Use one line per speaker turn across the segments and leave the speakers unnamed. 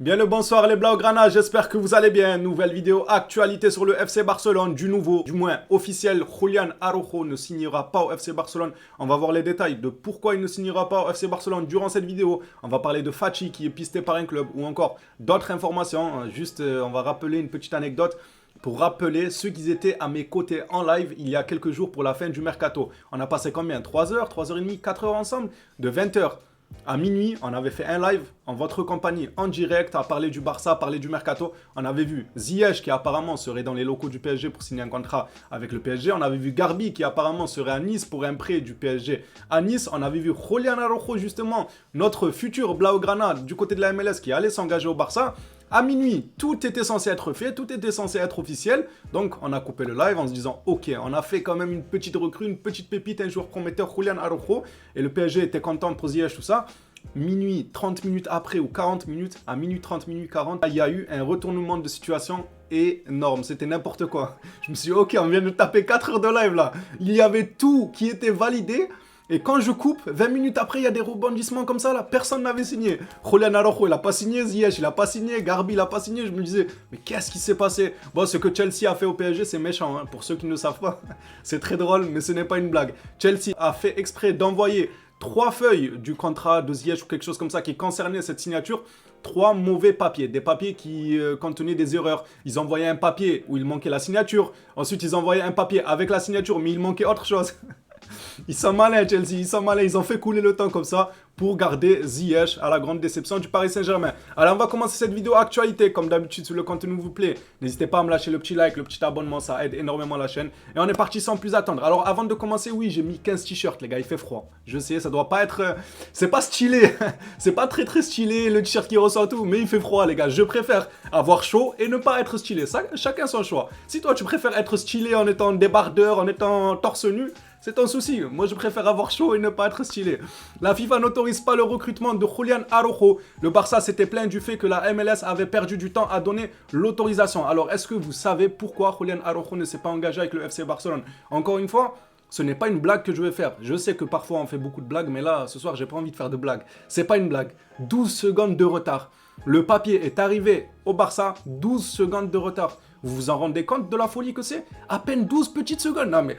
Bien le bonsoir les Blaugrana, j'espère que vous allez bien. Nouvelle vidéo actualité sur le FC Barcelone, du nouveau, du moins officiel. Julián Araujo ne signera pas au FC Barcelone. On va voir les détails de pourquoi il ne signera pas au FC Barcelone durant cette vidéo. On va parler de Fachy qui est pisté par un club ou encore d'autres informations. Juste, on va rappeler une petite anecdote pour rappeler ceux qui étaient à mes côtés en live il y a quelques jours pour la fin du mercato. On a passé combien? 3 heures, 3h30, 4 heures ensemble? De 20h à minuit, on avait fait un live en votre compagnie, en direct, à parler du Barça, à parler du Mercato. On avait vu Ziyech qui apparemment serait dans les locaux du PSG pour signer un contrat avec le PSG. On avait vu Garbi qui apparemment serait à Nice pour un prêt du PSG à Nice. On avait vu Julián Araujo justement, notre futur Blaugrana du côté de la MLS qui allait s'engager au Barça. À minuit, tout était censé être fait, tout était censé être officiel. Donc, on a coupé le live en se disant, ok, on a fait quand même une petite recrue, une petite pépite, un joueur prometteur, Julián Araujo. Et le PSG était content pour Ziyech, tout ça. Minuit, 30 minutes après ou 40 minutes, à minuit 30, minuit 40, il y a eu un retournement de situation énorme. C'était n'importe quoi. Je me suis dit, ok, on vient de taper 4 heures de live là. Il y avait tout qui était validé. Et quand je coupe, 20 minutes après, il y a des rebondissements comme ça, là, personne n'avait signé. Julián Araujo, il n'a pas signé, Ziyech, il n'a pas signé, Garbi, il n'a pas signé. Je me disais, mais qu'est-ce qui s'est passé? Bon, ce que Chelsea a fait au PSG, c'est méchant, hein, pour ceux qui ne savent pas. C'est très drôle, mais ce n'est pas une blague. Chelsea a fait exprès d'envoyer 3 feuilles du contrat de Ziyech ou quelque chose comme ça qui concernait cette signature. 3 mauvais papiers, des papiers qui contenaient des erreurs. Ils envoyaient un papier où il manquait la signature. Ensuite, ils envoyaient un papier avec la signature, mais il manquait autre chose. Ils sont malins, Chelsea, ils sont malins. Ils ont fait couler le temps comme ça pour garder Ziyech à la grande déception du Paris Saint-Germain. Alors, on va commencer cette vidéo actualité. Comme d'habitude, si le contenu vous plaît, n'hésitez pas à me lâcher le petit like, le petit abonnement. Ça aide énormément la chaîne. Et on est parti sans plus attendre. Alors, avant de commencer, oui, j'ai mis 15 t-shirts, les gars. Il fait froid. Je sais, ça doit pas être... c'est pas stylé. C'est pas très très stylé, le t-shirt qui ressort tout. Mais il fait froid, les gars. Je préfère avoir chaud et ne pas être stylé. Ça, chacun son choix. Si toi, tu préfères être stylé en étant débardeur, en étant torse nu, c'est ton souci. Moi, je préfère avoir chaud et ne pas être stylé. La FIFA n'autorise pas le recrutement de Julián Araujo. Le Barça s'était plaint du fait que la MLS avait perdu du temps à donner l'autorisation. Alors, est-ce que vous savez pourquoi Julián Araujo ne s'est pas engagé avec le FC Barcelone? Encore une fois, ce n'est pas une blague que je vais faire. Je sais que parfois on fait beaucoup de blagues, mais là, ce soir, j'ai pas envie de faire de blagues. C'est pas une blague. 12 secondes de retard. Le papier est arrivé au Barça, 12 secondes de retard. Vous vous en rendez compte de la folie que c'est? À peine 12 petites secondes. Non, mais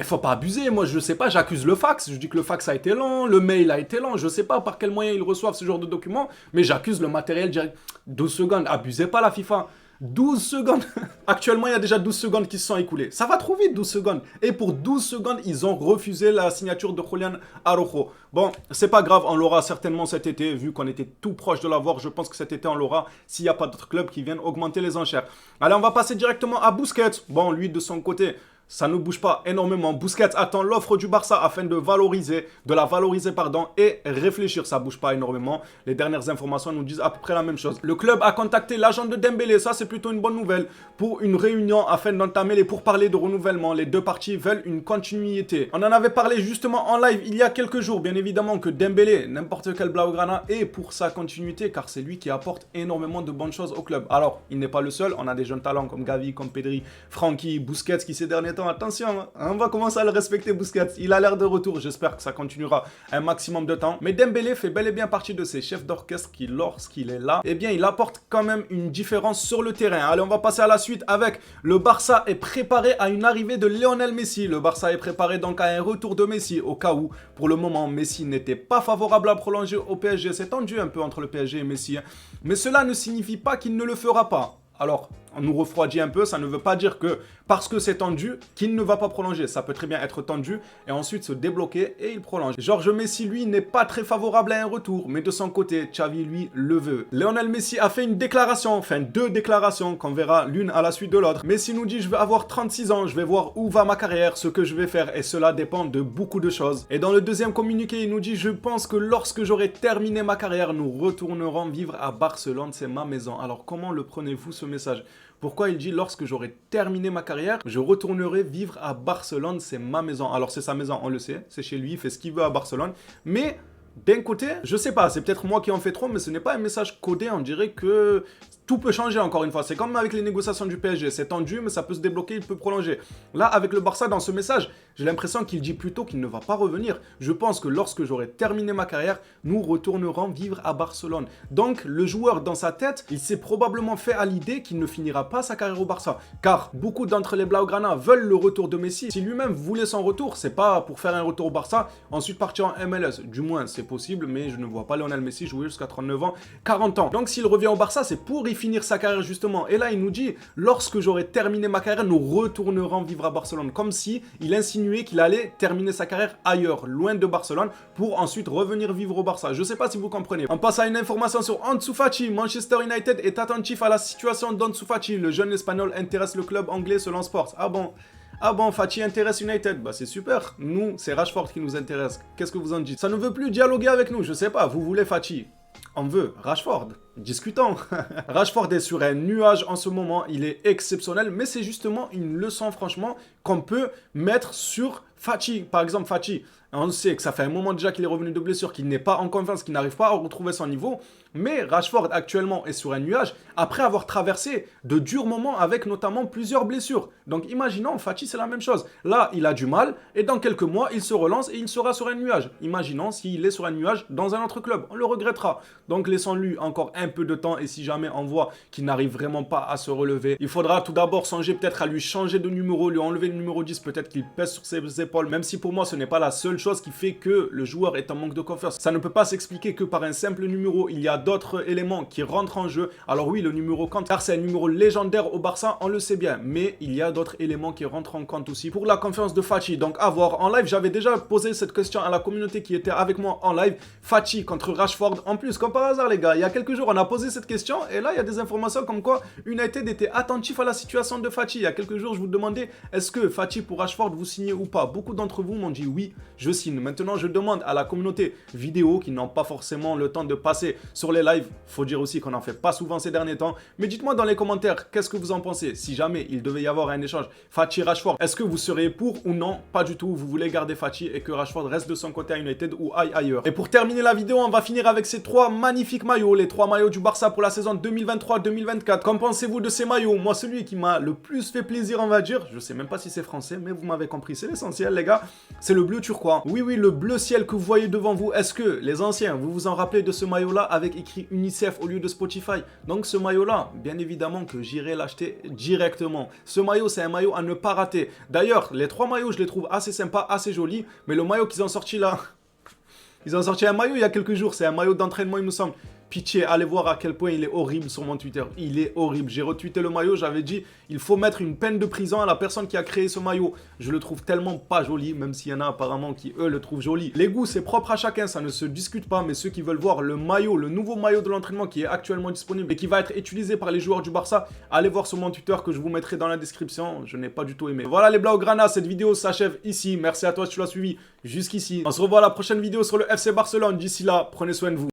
faut pas abuser, moi je sais pas, j'accuse le fax, je dis que le fax a été lent, le mail a été lent, je sais pas par quel moyen ils reçoivent ce genre de documents, mais j'accuse le matériel direct. 12 secondes, abusez pas la FIFA. 12 secondes. Actuellement, il y a déjà 12 secondes qui se sont écoulées. Ça va trop vite, 12 secondes. Et pour 12 secondes, ils ont refusé la signature de Julián Araujo. Bon, c'est pas grave, on l'aura certainement cet été, vu qu'on était tout proche de l'avoir. Je pense que cet été, on l'aura s'il n'y a pas d'autres clubs qui viennent augmenter les enchères. Allez, on va passer directement à Busquets. Bon, lui, de son côté, ça ne bouge pas énormément. Busquets attend l'offre du Barça afin de la valoriser, et réfléchir. Ça bouge pas énormément. Les dernières informations nous disent à peu près la même chose. Le club a contacté l'agent de Dembélé, ça c'est plutôt une bonne nouvelle, pour une réunion afin d'entamer les pourparlers de renouvellement. Les deux parties veulent une continuité. On en avait parlé justement en live il y a quelques jours. Bien évidemment que Dembélé, n'importe quel Blaugrana, est pour sa continuité car c'est lui qui apporte énormément de bonnes choses au club. Alors, il n'est pas le seul. On a des jeunes talents comme Gavi, comme Pedri, Francky, Busquets qui ces derniers temps, attention, on va commencer à le respecter Busquets, il a l'air de retour, j'espère que ça continuera un maximum de temps. Mais Dembélé fait bel et bien partie de ces chefs d'orchestre qui, lorsqu'il est là, eh bien il apporte quand même une différence sur le terrain. Allez, on va passer à la suite avec le Barça est préparé à une arrivée de Lionel Messi. Le Barça est préparé donc à un retour de Messi au cas où, pour le moment, Messi n'était pas favorable à prolonger au PSG. C'est tendu un peu entre le PSG et Messi, hein. Mais cela ne signifie pas qu'il ne le fera pas. Alors, on nous refroidit un peu, ça ne veut pas dire que parce que c'est tendu, qu'il ne va pas prolonger. Ça peut très bien être tendu et ensuite se débloquer et il prolonge. Georges Messi, lui, n'est pas très favorable à un retour, mais de son côté, Xavi, lui, le veut. Lionel Messi a fait une déclaration, enfin 2 déclarations, qu'on verra l'une à la suite de l'autre. Messi nous dit, je vais avoir 36 ans, je vais voir où va ma carrière, ce que je vais faire, et cela dépend de beaucoup de choses. Et dans le deuxième communiqué, il nous dit, je pense que lorsque j'aurai terminé ma carrière, nous retournerons vivre à Barcelone, c'est ma maison. Alors comment le prenez-vous ce message? Pourquoi il dit lorsque j'aurai terminé ma carrière, je retournerai vivre à Barcelone, c'est ma maison. Alors c'est sa maison, on le sait, c'est chez lui, il fait ce qu'il veut à Barcelone. Mais d'un côté, je sais pas, c'est peut-être moi qui en fais trop, mais ce n'est pas un message codé, on dirait que tout peut changer encore une fois. C'est comme avec les négociations du PSG. C'est tendu, mais ça peut se débloquer, il peut prolonger. Là, avec le Barça, dans ce message, j'ai l'impression qu'il dit plutôt qu'il ne va pas revenir. Je pense que lorsque j'aurai terminé ma carrière, nous retournerons vivre à Barcelone. Donc, le joueur, dans sa tête, il s'est probablement fait à l'idée qu'il ne finira pas sa carrière au Barça. Car beaucoup d'entre les Blaugrana veulent le retour de Messi. Si lui-même voulait son retour, c'est pas pour faire un retour au Barça, ensuite partir en MLS. Du moins, c'est possible, mais je ne vois pas Lionel Messi jouer jusqu'à 39 ans, 40 ans. Donc, s'il revient au Barça, c'est pour y finir sa carrière justement. Et là, il nous dit, lorsque j'aurai terminé ma carrière, nous retournerons vivre à Barcelone. Comme si il insinuait qu'il allait terminer sa carrière ailleurs, loin de Barcelone, pour ensuite revenir vivre au Barça. Je sais pas si vous comprenez. On passe à une information sur Ansu Fati. Manchester United est attentif à la situation d'Ansu Fati. Le jeune espagnol intéresse le club anglais selon Sports. Ah bon, Fati intéresse United. Bah c'est super. Nous, c'est Rashford qui nous intéresse. Qu'est-ce que vous en dites? Ça ne veut plus dialoguer avec nous, je sais pas. Vous voulez Fati? On veut Rashford. Discutons. Rashford est sur un nuage en ce moment. Il est exceptionnel, mais c'est justement une leçon, franchement, qu'on peut mettre sur Fati. Par exemple, Fati, on sait que ça fait un moment déjà qu'il est revenu de blessure, qu'il n'est pas en confiance, qu'il n'arrive pas à retrouver son niveau. Mais Rashford, actuellement, est sur un nuage après avoir traversé de durs moments avec notamment plusieurs blessures. Donc, imaginons, Fati, c'est la même chose. Là, il a du mal et dans quelques mois, il se relance et il sera sur un nuage. Imaginons s'il est sur un nuage dans un autre club. On le regrettera. Donc, laissons-lui encore un peu de temps et si jamais on voit qu'il n'arrive vraiment pas à se relever, il faudra tout d'abord songer peut-être à lui changer de numéro, lui enlever le numéro 10, peut-être qu'il pèse sur ses épaules, même si pour moi, ce n'est pas la seule chose qui fait que le joueur est en manque de confiance. Ça ne peut pas s'expliquer que par un simple numéro. Il y a d'autres éléments qui rentrent en jeu. Alors oui, le numéro compte car c'est un numéro légendaire au Barça, on le sait bien, mais il y a d'autres éléments qui rentrent en compte aussi pour la confiance de Fati. Donc à voir. En live, j'avais déjà posé cette question à la communauté qui était avec moi en live. Fati contre Rashford. En plus, comme par hasard les gars, il y a quelques jours on a posé cette question et là il y a des informations comme quoi United était attentif à la situation de Fati. Il y a quelques jours je vous demandais est-ce que Fati pour Rashford vous signez ou pas. Beaucoup d'entre vous m'ont dit oui, je signe. Maintenant je demande à la communauté vidéo qui n'ont pas forcément le temps de passer sur les lives. Faut dire aussi qu'on n'en fait pas souvent ces derniers temps. Mais dites-moi dans les commentaires, qu'est-ce que vous en pensez? Si jamais il devait y avoir un échange Fati-Rashford, est-ce que vous seriez pour ou non? Pas du tout, vous voulez garder Fati et que Rashford reste de son côté à United ou aille ailleurs. Et pour terminer la vidéo, on va finir avec ces trois magnifiques maillots, les trois maillots du Barça pour la saison 2023-2024. Qu'en pensez-vous de ces maillots? Moi, celui qui m'a le plus fait plaisir, on va dire, je sais même pas si c'est français, mais vous m'avez compris, c'est l'essentiel les gars, c'est le bleu turquois. Oui, le bleu ciel que vous voyez devant vous. Est-ce que les anciens, vous vous en rappelez de ce maillot-là avec écrit UNICEF au lieu de Spotify? Donc ce maillot-là, bien évidemment que j'irai l'acheter directement. Ce maillot, c'est un maillot à ne pas rater. D'ailleurs, les trois maillots, je les trouve assez sympas, assez jolis, mais le maillot qu'ils ont sorti là, ils ont sorti un maillot il y a quelques jours, c'est un maillot d'entraînement il me semble. Pitié, allez voir à quel point il est horrible sur mon Twitter. Il est horrible. J'ai retweeté le maillot, j'avais dit il faut mettre une peine de prison à la personne qui a créé ce maillot. Je le trouve tellement pas joli, même s'il y en a apparemment qui eux le trouvent joli. Les goûts, c'est propre à chacun, ça ne se discute pas, mais ceux qui veulent voir le maillot, le nouveau maillot de l'entraînement qui est actuellement disponible et qui va être utilisé par les joueurs du Barça, allez voir sur mon Twitter que je vous mettrai dans la description. Je n'ai pas du tout aimé. Voilà les Blaugrana, cette vidéo s'achève ici. Merci à toi si tu l'as suivi jusqu'ici. On se revoit à la prochaine vidéo sur le FC Barcelone. D'ici là, prenez soin de vous.